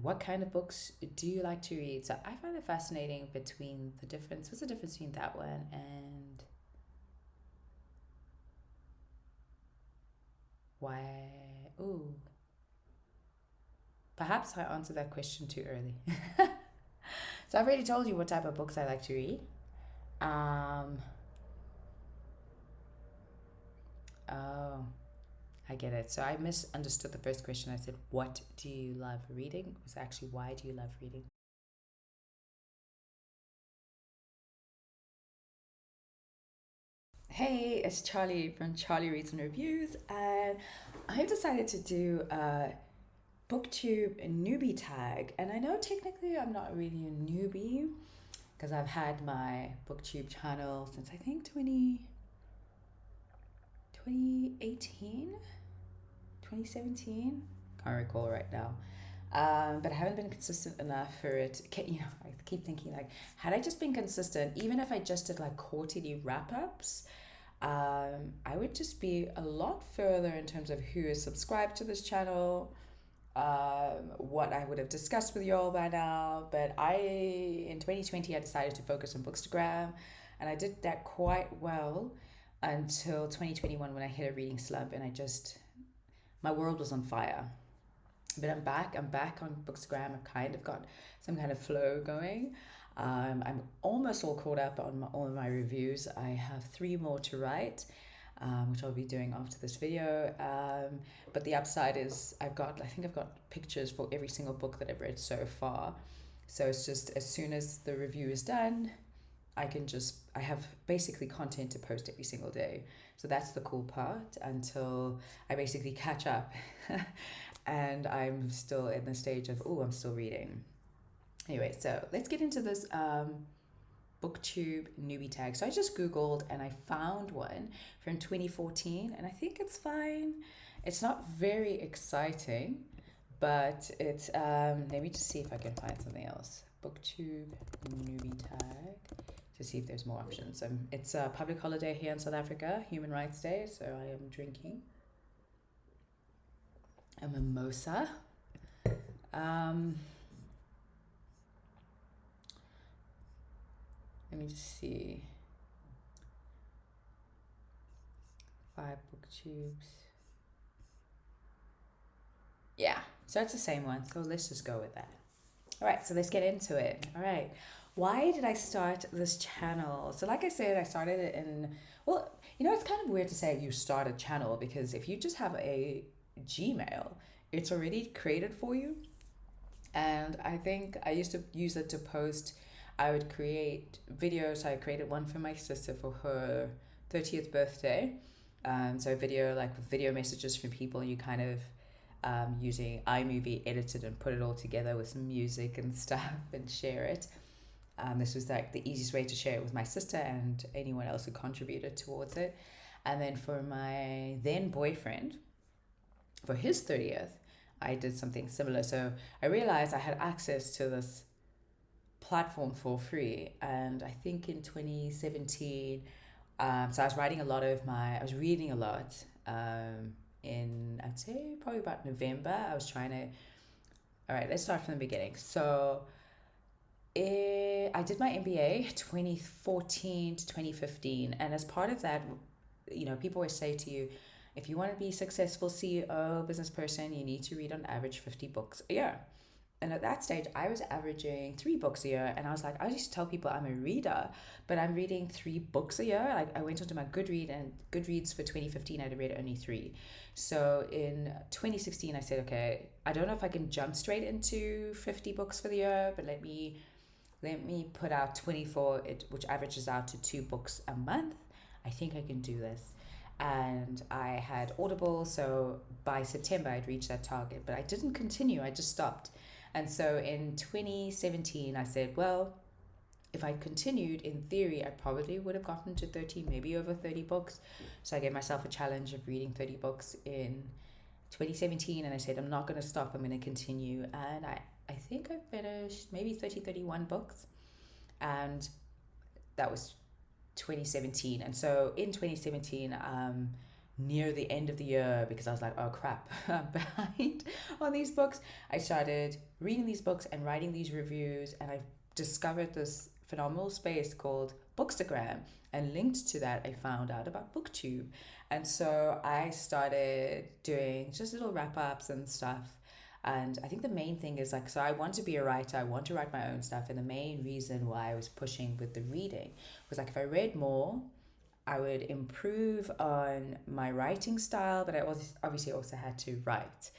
what kind of books do you like to read? So I find it fascinating between the difference. What's the difference between that one and why? Ooh, perhaps I answered that question too early. So I've already told you what type of books I like to read. Um, oh, I get it. So I misunderstood the first question. I said, "What do you love reading?" It was actually, "Why do you love reading?" Hey, it's Charlie from Charlie Reads and Reviews, and I decided to do a BookTube Newbie Tag. And I know technically I'm not really a newbie because I've had my BookTube channel since I think 2018, 2017. Can't recall right now. But I haven't been consistent enough for it. I keep thinking like, had I just been consistent, even if I just did like quarterly wrap ups, I would just be a lot further in terms of who is subscribed to this channel, what I would have discussed with you all by now. But in 2020, I decided to focus on Bookstagram, and I did that quite well until 2021 when I hit a reading slump, and my world was on fire. But I'm back. I'm back on Bookstagram. I've kind of got some kind of flow going. I'm almost all caught up on all of my reviews. I have 3 more to write, which I'll be doing after this video. But the upside is I think I've got pictures for every single book that I've read so far. So it's just as soon as the review is done, I have basically content to post every single day. So that's the cool part until I basically catch up. And I'm still in the stage of, I'm still reading. Anyway, so let's get into this BookTube Newbie Tag. So I just Googled and I found one from 2014, and I think it's fine. It's not very exciting, but it's, let me just see if I can find something else. BookTube Newbie Tag, to see if there's more options. It's a public holiday here in South Africa, Human Rights Day, so I am drinking a mimosa. Let me just see. 5 booktubes. Yeah, so it's the same one. So let's just go with that. All right, so let's get into it. All right. Why did I start this channel? So like I said, I started it it's kind of weird to say you start a channel, because if you just have a Gmail, it's already created for you. And I think I used to use it to post. I would create videos. I created one for my sister for her 30th birthday. So video, like with video messages from people, you kind of using iMovie, edited and put it all together with some music and stuff and share it. This was like the easiest way to share it with my sister and anyone else who contributed towards it. And then for my then boyfriend, for his 30th, I did something similar. So I realized I had access to this platform for free. And I think in 2017, so I was reading a lot. I'd say probably about November, all right, let's start from the beginning. So I did my MBA 2014 to 2015. And as part of that, people always say to you, if you want to be a successful CEO, business person, you need to read on average 50 books a year. And at that stage, I was averaging 3 books a year. And I was like, I used to tell people I'm a reader, but I'm reading 3 books a year. Like I went onto my Goodreads for 2015, I'd read only 3. So in 2016, I said, okay, I don't know if I can jump straight into 50 books for the year, but let me put out 24, which averages out to 2 books a month. I think I can do this. And I had Audible, so by September I'd reached that target, but I didn't continue, I just stopped. And so in 2017, I said, well, if I continued, in theory, I probably would have gotten to 30, maybe over 30 books. So I gave myself a challenge of reading 30 books in 2017, and I said, I'm not going to stop, I'm going to continue. And I think I finished maybe 31 books, and that was 2017. And so in 2017, near the end of the year, because I was like, oh crap, I'm behind on these books, I started reading these books and writing these reviews, and I discovered this phenomenal space called Bookstagram, and linked to that I found out about BookTube. And so I started doing just little wrap-ups and stuff. And I think the main thing is like, so I want to be a writer, I want to write my own stuff, and the main reason why I was pushing with the reading was like, if I read more, I would improve on my writing style, but I obviously also had to write.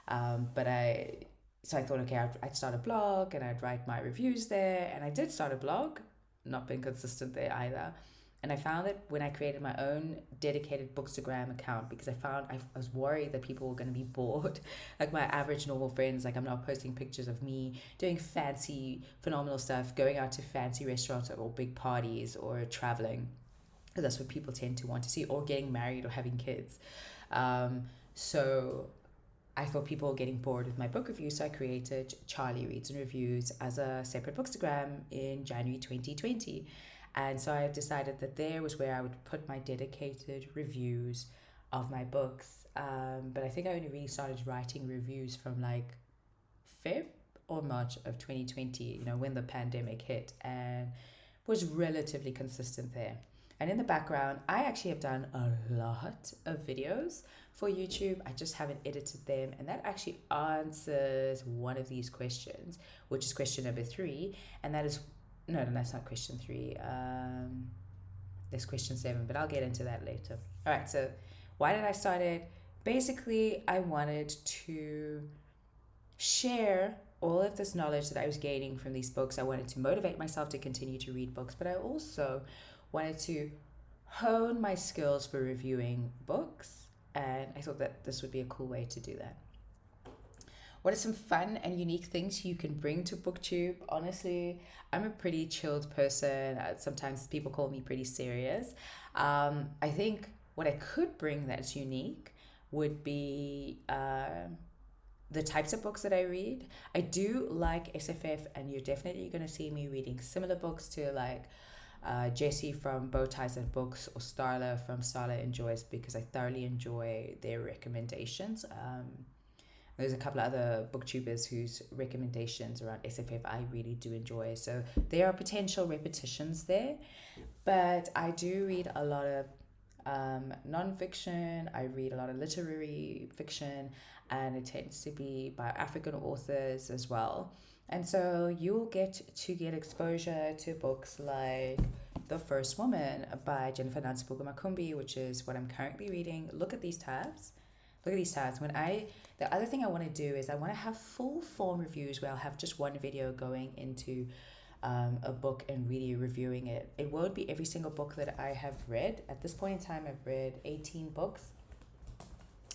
So I thought, okay, I'd start a blog and I'd write my reviews there. And I did start a blog, not been consistent there either. And I found that when I created my own dedicated Bookstagram account, because I was worried that people were going to be bored. Like my average normal friends, like I'm not posting pictures of me doing fancy, phenomenal stuff, going out to fancy restaurants or big parties or traveling. That's what people tend to want to see, or getting married or having kids. So I thought people were getting bored with my book reviews, so I created Charlie Reads and Reviews as a separate Bookstagram in January 2020. And so I decided that there was where I would put my dedicated reviews of my books. But I think I only really started writing reviews from like Feb or March of 2020, when the pandemic hit, and was relatively consistent there. And in the background, I actually have done a lot of videos for YouTube. I just haven't edited them. And that actually answers one of these questions, which is question number 3. And that is, no, that's not question 3. There's question 7, but I'll get into that later. All right, so why did I start it? Basically, I wanted to share all of this knowledge that I was gaining from these books. I wanted to motivate myself to continue to read books, but I also wanted to hone my skills for reviewing books, and I thought that this would be a cool way to do that. What are some fun and unique things you can bring to BookTube? Honestly, I'm a pretty chilled person. Sometimes people call me pretty serious. I think what I could bring that's unique would be the types of books that I read. I do like SFF, and you're definitely going to see me reading similar books to like Jessie from Bow Ties and Books, or Starla from Starla Enjoys, because I thoroughly enjoy their recommendations. There's a couple of other booktubers whose recommendations around SFF I really do enjoy. So there are potential repetitions there, but I do read a lot of non-fiction. I read a lot of literary fiction, and it tends to be by African authors as well. And so you'll get exposure to books like The First Woman by Jennifer Nansibuga Makumbi, which is what I'm currently reading. Look at these tabs. The other thing I want to do is I want to have full form reviews where I'll have just one video going into a book and really reviewing it. It won't be every single book that I have read. At this point in time, I've read 18 books.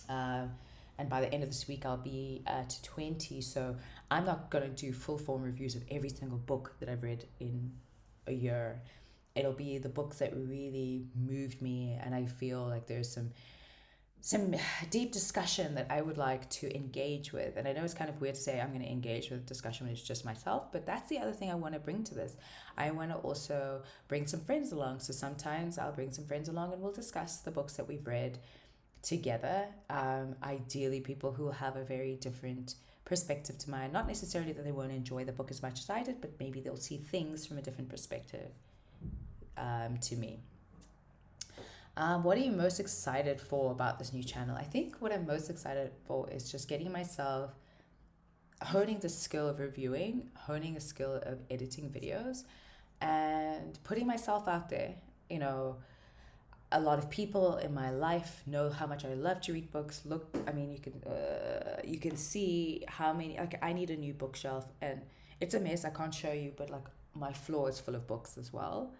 And by the end of this week, I'll be at 20. So I'm not going to do full form reviews of every single book that I've read in a year. It'll be the books that really moved me, and I feel like there's some deep discussion that I would like to engage with. And I know it's kind of weird to say I'm going to engage with discussion when it's just myself, but that's the other thing I want to bring to this. I want to also bring some friends along. So sometimes I'll bring some friends along and we'll discuss the books that we've read together. Ideally people who will have a very different perspective to mine. Not necessarily that they won't enjoy the book as much as I did, but maybe they'll see things from a different perspective to me. What are you most excited for about this new channel? I think what I'm most excited for is just getting myself, honing the skill of reviewing, honing the skill of editing videos, and putting myself out there. A lot of people in my life know how much I love to read books. Look, I mean, you can see how many, like I need a new bookshelf, and it's a mess. I can't show you, but like my floor is full of books as well.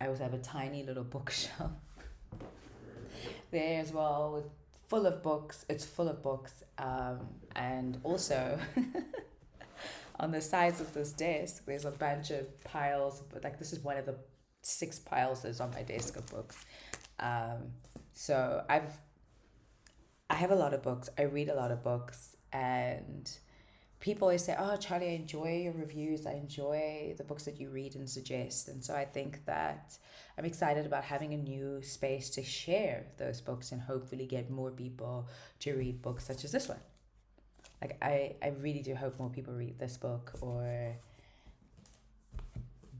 I also have a tiny little bookshelf there as well, with full of books. It's full of books, and also on the sides of this desk there's a bunch of piles, but like this is one of the 6 piles that's on my desk of books. So I have a lot of books. I read a lot of books, and people always say, "Oh, Charlie, I enjoy your reviews. I enjoy the books that you read and suggest." And so I think that I'm excited about having a new space to share those books and hopefully get more people to read books such as this one. Like, I really do hope more people read this book or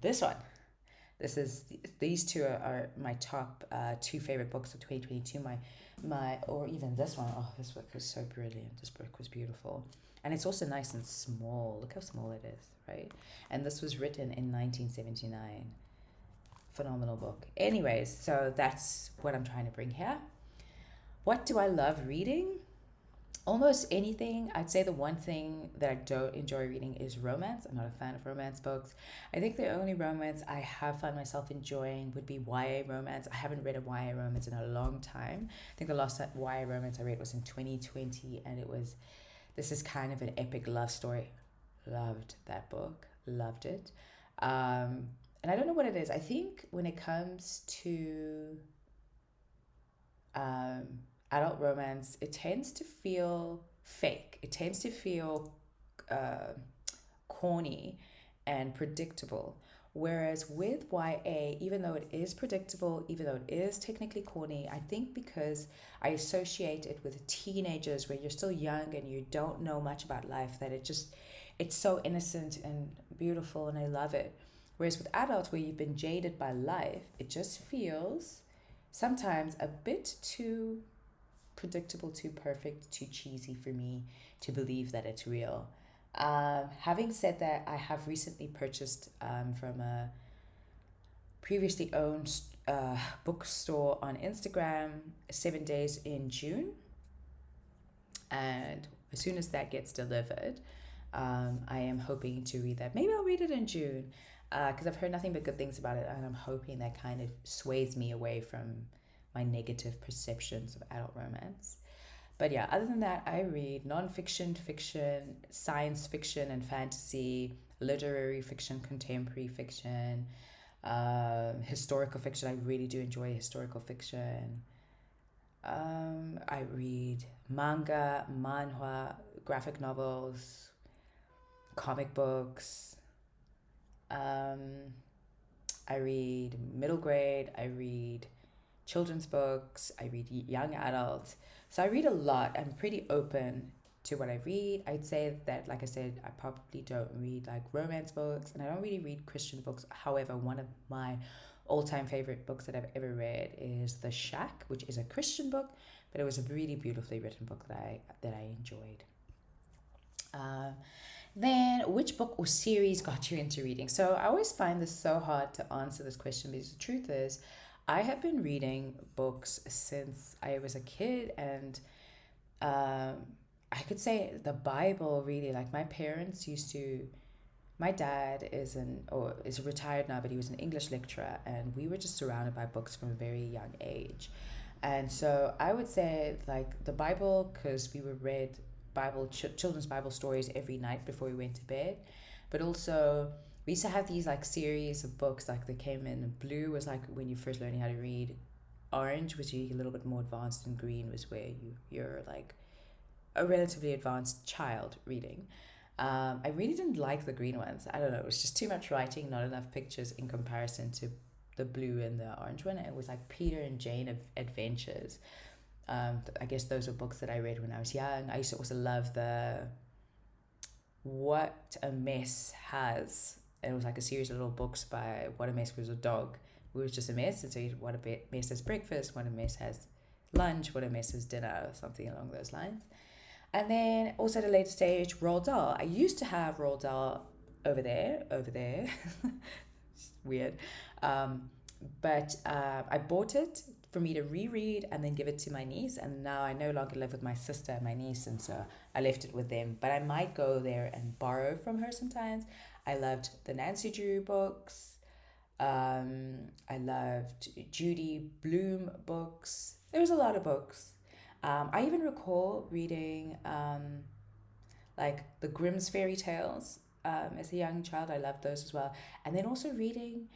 this one. These two are my top two favorite books of 2022. My or even this one. Oh, this book was so brilliant. This book was beautiful. And it's also nice and small. Look how small it is, right? And this was written in 1979. Phenomenal book. Anyways, so that's what I'm trying to bring here. What do I love reading? Almost anything. I'd say the one thing that I don't enjoy reading is romance. I'm not a fan of romance books. I think the only romance I have found myself enjoying would be YA romance. I haven't read a YA romance in a long time. I think the last YA romance I read was in 2020, and this is kind of an epic love story. Loved that book. Loved it. And I don't know what it is. I think when it comes to um, adult romance, it tends to feel fake. It tends to feel uh, corny and predictable. Whereas with YA, even though it is predictable, even though it is technically corny, I think because I associate it with teenagers where you're still young and you don't know much about life, that it's so innocent and beautiful, and I love it. Whereas with adults where you've been jaded by life, it just feels sometimes a bit too predictable, too perfect, too cheesy for me to believe that it's real. Having said that, I have recently purchased from a previously owned bookstore on Instagram 7 Days in June. And as soon as that gets delivered, I am hoping to read that. Maybe I'll read it in June because I've heard nothing but good things about it, and I'm hoping that kind of sways me away from my negative perceptions of adult romance. But yeah, other than that, I read nonfiction, fiction, science fiction and fantasy, literary fiction, contemporary fiction, historical fiction. I really do enjoy historical fiction. I read manga, manhwa, graphic novels, comic books. I read middle grade. I read children's books. I read young adult. So I read a lot. I'm pretty open to what I read. I'd say that, like I said, I probably don't read like romance books, and I don't really read Christian books. However, one of my all-time favorite books that I've ever read is The Shack, which is a Christian book, but it was a really beautifully written book that I enjoyed. Uh, then, which book or series got you into reading? So I always find this so hard to answer this question because the truth is, I have been reading books since I was a kid, and um, I could say the Bible really. Like my parents used to. My dad is retired now, but he was an English lecturer, and we were just surrounded by books from a very young age. And so I would say like the Bible, because we were read children's Bible stories every night before we went to bed, but also we used to have these like series of books like that came in. Blue was like when you first learning how to read. Orange was a little bit more advanced, and green was where you're like a relatively advanced child reading. I really didn't like the green ones. I don't know. It was just too much writing, not enough pictures in comparison to the blue and the orange one. It was like Peter and Jane Adventures. I guess those were books that I read when I was young. I used to also love the What a Mess Has. And it was like a series of little books by What a Mess Was a Dog. It was just a mess. And so What a Mess Has Breakfast, What a Mess Has Lunch, What a Mess Has Dinner, or something along those lines. And then also at a later stage, Roald Dahl. I used to have Roald Dahl over there. It's weird. But I bought it for me to reread and then give it to my niece. And now I no longer live with my sister and my niece, and so I left it with them. But I might go there and borrow from her sometimes. I loved the Nancy Drew books. I loved Judy Blume books. There was a lot of books. I even recall reading like the Grimm's fairy tales as a young child. I loved those as well. And then also reading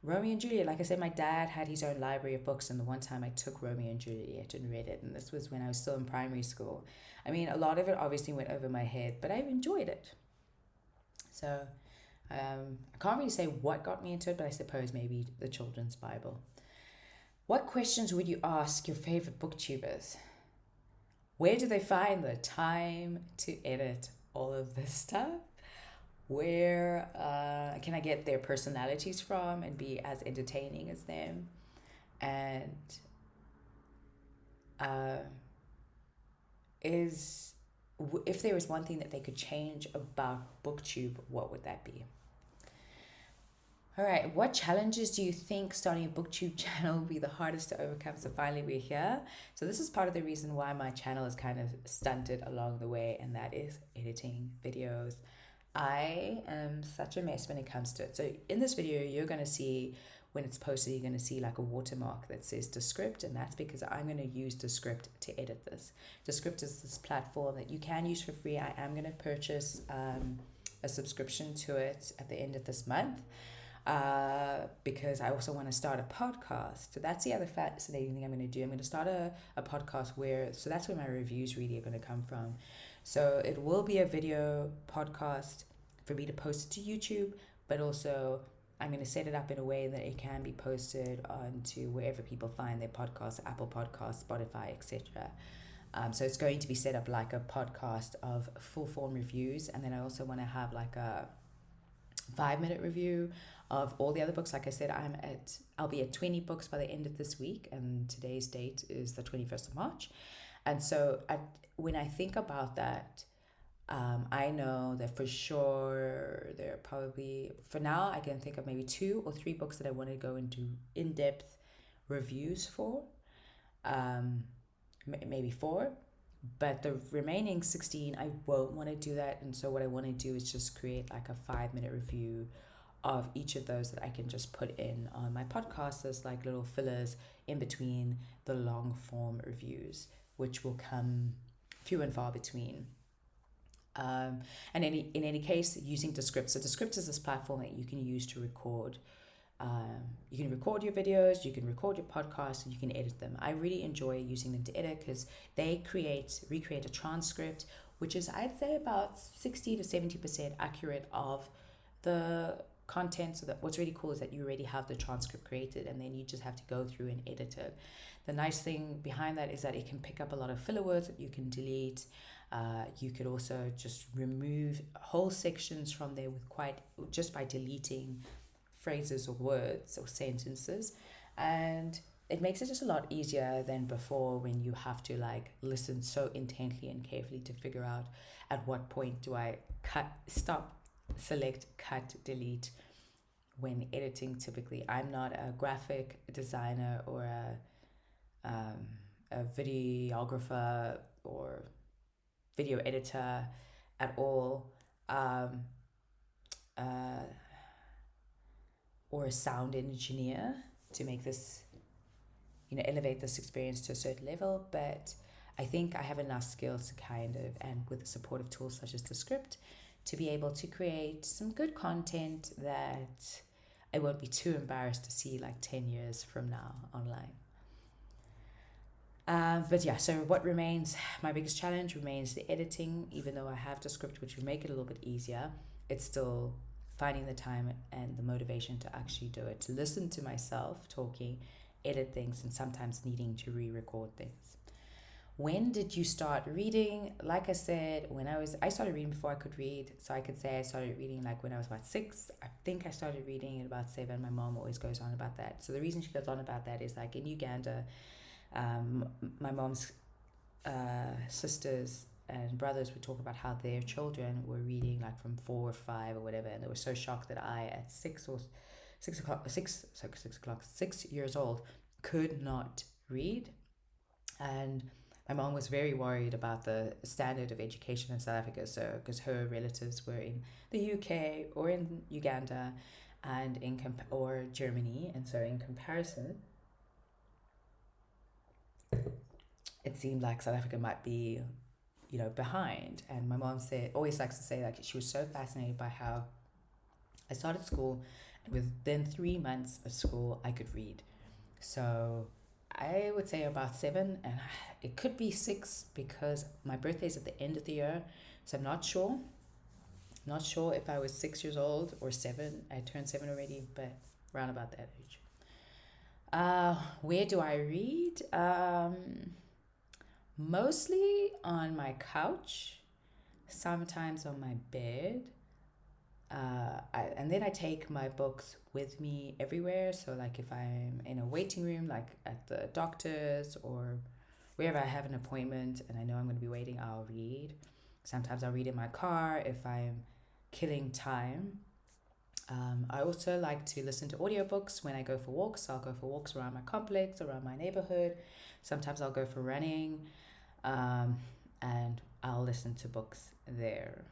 Romeo and Juliet, like I said, my dad had his own library of books, and the one time I took Romeo and Juliet and read it, and this was when I was still in primary school. I mean, a lot of it obviously went over my head, but I enjoyed it. So I can't really say what got me into it, but I suppose maybe the children's Bible. What questions would you ask your favorite booktubers? Where do they find the time to edit all of this stuff? Where can I get their personalities from and be as entertaining as them? And if there was one thing that they could change about BookTube, what would that be? All right, what challenges do you think starting a BookTube channel will be the hardest to overcome? So finally we're here. So this is part of the reason why my channel is kind of stunted along the way, and that is editing videos. I am such a mess when it comes to it. So in this video, you're going to see, when it's posted, you're going to see like a watermark that says Descript, and that's because I'm going to use Descript to edit this. Descript is this platform that you can use for free. I am going to purchase a subscription to it at the end of this month. Because I also want to start a podcast. So that's the other fascinating thing I'm going to do. I'm going to start a podcast so that's where my reviews really are going to come from. So it will be a video podcast for me to post it to YouTube, but also I'm going to set it up in a way that it can be posted onto wherever people find their podcasts, Apple Podcasts, Spotify, etc. So it's going to be set up like a podcast of full form reviews, and then I also want to have like a 5-minute review of all the other books. Like I said, I'll be at 20 books by the end of this week, and today's date is the 21st of March. And so when I think about that, I know that for sure there are probably, for now, I can think of maybe 2 or 3 books that I want to go into in-depth reviews for, maybe 4. But the remaining 16, I won't want to do that. And so what I want to do is just create like a 5-minute review of each of those that I can just put in on my podcast as like little fillers in between the long form reviews, which will come few and far between. And in any case, using Descript. So Descript is this platform that you can use to record. You can record your videos, you can record your podcasts, and you can edit them. I really enjoy using them to edit because they recreate a transcript, which is, I'd say, about 60 to 70% accurate of the content. So that what's really cool is that you already have the transcript created, and then you just have to go through and edit it. The nice thing behind that is that it can pick up a lot of filler words that you can delete. You could also just remove whole sections from there just by deleting phrases or words or sentences, and it makes it just a lot easier than before, when you have to like listen so intently and carefully to figure out at what point do I select, cut, delete when editing. Typically, I'm not a graphic designer or a videographer or video editor at all, or a sound engineer to make this, elevate this experience to a certain level. But I think I have enough skills to and with the support of tools such as Descript, to be able to create some good content that I won't be too embarrassed to see like 10 years from now online. But yeah, so what remains, my biggest challenge remains the editing. Even though I have Descript, which will make it a little bit easier, it's still finding the time and the motivation to actually do it, to listen to myself talking, edit things, and sometimes needing to re-record things. When did you start reading? Like I said, I started reading before I could read. So I could say I started reading like when I was about 6. I think I started reading at about 7. My mom always goes on about that. So the reason she goes on about that is like in Uganda, my mom's sisters and brothers would talk about how their children were reading like from 4 or 5 or whatever, and they were so shocked that I, at 6 years old, could not read. And my mom was very worried about the standard of education in South Africa, so because her relatives were in the UK or in Uganda and or Germany, and so in comparison, it seemed like South Africa might be, behind. And my mom always likes to say, like, she was so fascinated by how I started school Within 3 months of school, I could read. So I would say about seven, and it could be six because my birthday is at the end of the year. So I'm not sure. Not sure if I was 6 years old or seven. I turned seven already, but around about that age. Where do I read? Mostly on my couch, sometimes on my bed. And then I take my books with me everywhere. So, like if I'm in a waiting room, like at the doctor's or wherever I have an appointment and I know I'm going to be waiting, I'll read. Sometimes I'll read in my car if I'm killing time. I also like to listen to audiobooks when I go for walks. I'll go for walks around my complex, around my neighborhood. Sometimes I'll go for running, and I'll listen to books there.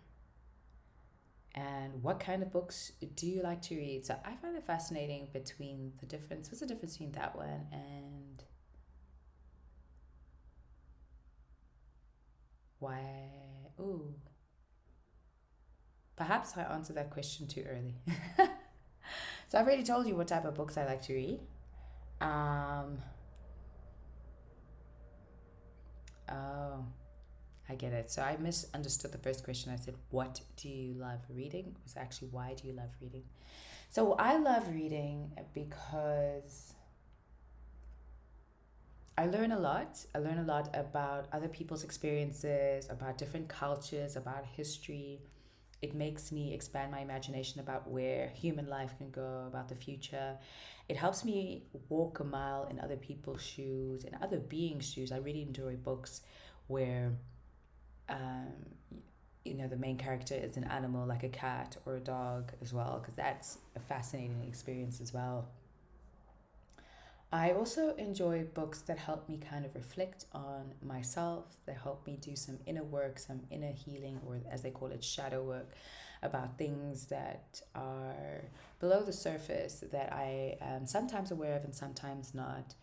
And what kind of books do you like to read? So I find it fascinating between the difference. What's the difference between that one and why? Ooh, perhaps I answered that question too early. So I've already told you what type of books I like to read. Um, oh, I get it. So I misunderstood the first question. I said, "What do you love reading?" It was actually, "Why do you love reading?" So I love reading because I learn a lot. I learn a lot about other people's experiences, about different cultures, about history. It makes me expand my imagination about where human life can go, about the future. It helps me walk a mile in other people's shoes, in other beings' shoes. I really enjoy books where, um, the main character is an animal like a cat or a dog as well, because that's a fascinating experience as well. I also enjoy books that help me kind of reflect on myself, that help me do some inner work, some inner healing, or as they call it, shadow work, about things that are below the surface that I am sometimes aware of and sometimes not.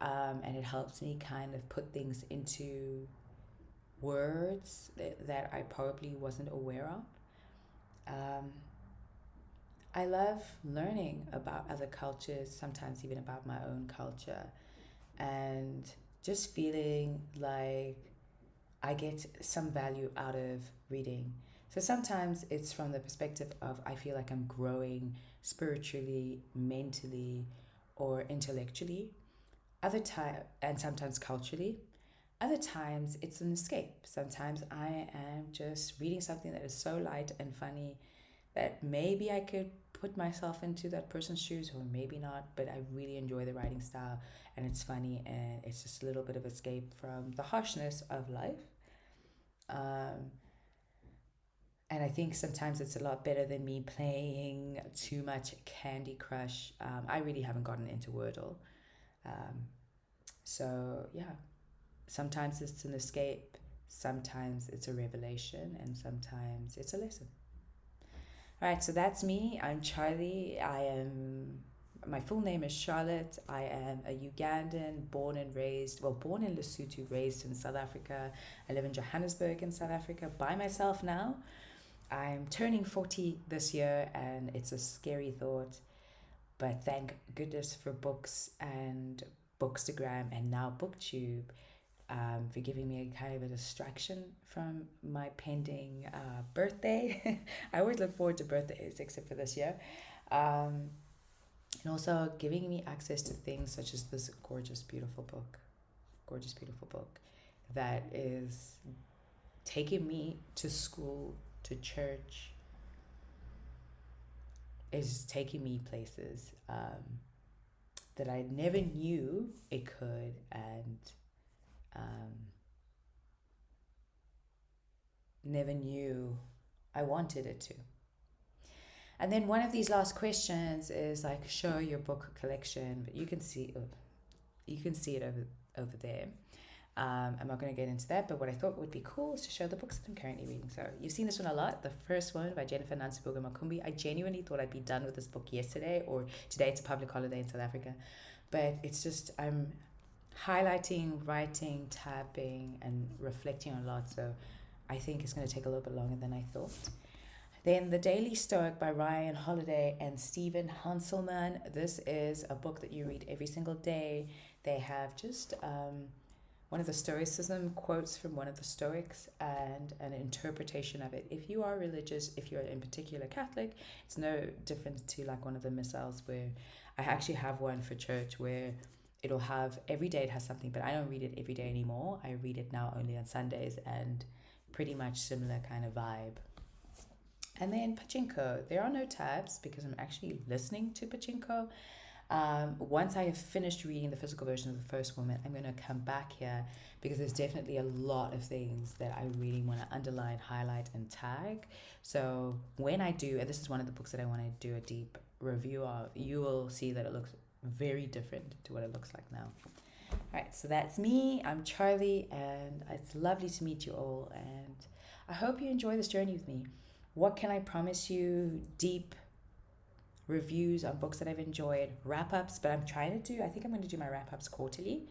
And it helps me kind of put things into words that I probably wasn't aware of. Um, I love learning about other cultures, sometimes even about my own culture, and just feeling like I get some value out of reading. So sometimes it's from the perspective of I feel like I'm growing spiritually, mentally, or intellectually. Other time, and sometimes culturally. Other times it's an escape. Sometimes I am just reading something that is so light and funny that maybe I could put myself into that person's shoes or maybe not, but I really enjoy the writing style and it's funny and it's just a little bit of escape from the harshness of life. Um, and I think sometimes it's a lot better than me playing too much Candy Crush. I really haven't gotten into Wordle. Um, so, yeah, sometimes it's an escape, sometimes it's a revelation, and sometimes it's a lesson. All right, so that's me. I'm Charlie. My full name is Charlotte. I am a Ugandan, born in Lesotho, raised in South Africa. I live in Johannesburg in South Africa by myself now. I'm turning 40 this year and it's a scary thought, but thank goodness for books and Bookstagram and now BookTube, for giving me a kind of a distraction from my pending birthday. I always look forward to birthdays except for this year. Um, and also giving me access to things such as this gorgeous, beautiful book that is taking me to school, to church, is taking me places that I never knew it could, and um, never knew I wanted it to. And then one of these last questions is like, show your book collection, but you can see it over there. I'm not going to get into that, but what I thought would be cool is to show the books that I'm currently reading. So you've seen this one a lot. The first one by Jennifer Nansibuga Makumbi. I genuinely thought I'd be done with this book yesterday, or today. It's a public holiday in South Africa, but it's just I'm highlighting, writing, tapping, and reflecting on a lot. So I think it's going to take a little bit longer than I thought. Then The Daily Stoic by Ryan Holiday and Stephen Hanselman. This is a book that you read every single day. They have just one of the Stoicism quotes from one of the Stoics and an interpretation of it. If you are religious, if you're in particular Catholic, it's no different to like one of the missals where I actually have one for church where it'll have every day it has something, but I don't read it every day anymore. I read it now only on Sundays, and pretty much similar kind of vibe. And then Pachinko. There are no tabs because I'm actually listening to Pachinko. Once I have finished reading the physical version of The First Woman, I'm going to come back here because there's definitely a lot of things that I really want to underline, highlight, and tag. So when I do, and this is one of the books that I want to do a deep review of, you will see that it looks very different to what it looks like now. All right, so that's me. I'm Charlie, and it's lovely to meet you all. And I hope you enjoy this journey with me. What can I promise you? Deep reviews on books that I've enjoyed, wrap-ups, but I'm trying to do, I think I'm going to do my wrap-ups quarterly.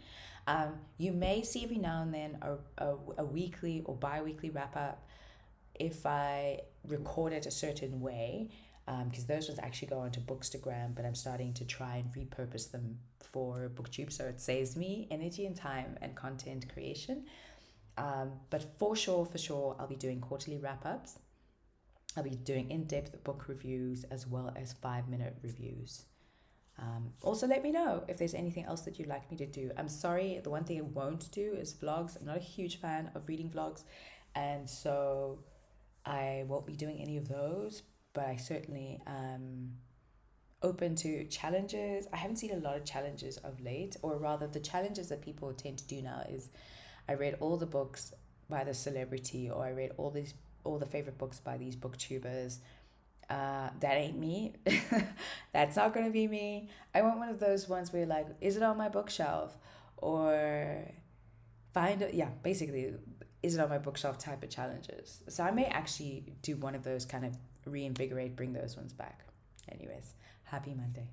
You may see every now and then a weekly or bi-weekly wrap-up if I record it a certain way, because those ones actually go onto Bookstagram, but I'm starting to try and repurpose them for BookTube, so it saves me energy and time and content creation. But for sure, I'll be doing quarterly wrap-ups. I'll be doing in-depth book reviews as well as 5-minute reviews. Also, let me know if there's anything else that you'd like me to do. I'm sorry, the one thing I won't do is vlogs. I'm not a huge fan of reading vlogs, and so I won't be doing any of those, but I certainly am open to challenges. I haven't seen a lot of challenges of late, or rather the challenges that people tend to do now is I read all the books by the celebrity, or I read all the favorite books by these booktubers. That ain't me. That's not going to be me. I want one of those ones where like, is it on my bookshelf? Or basically, is it on my bookshelf type of challenges. So I may actually do one of those, kind of reinvigorate, bring those ones back. Anyways, happy Monday.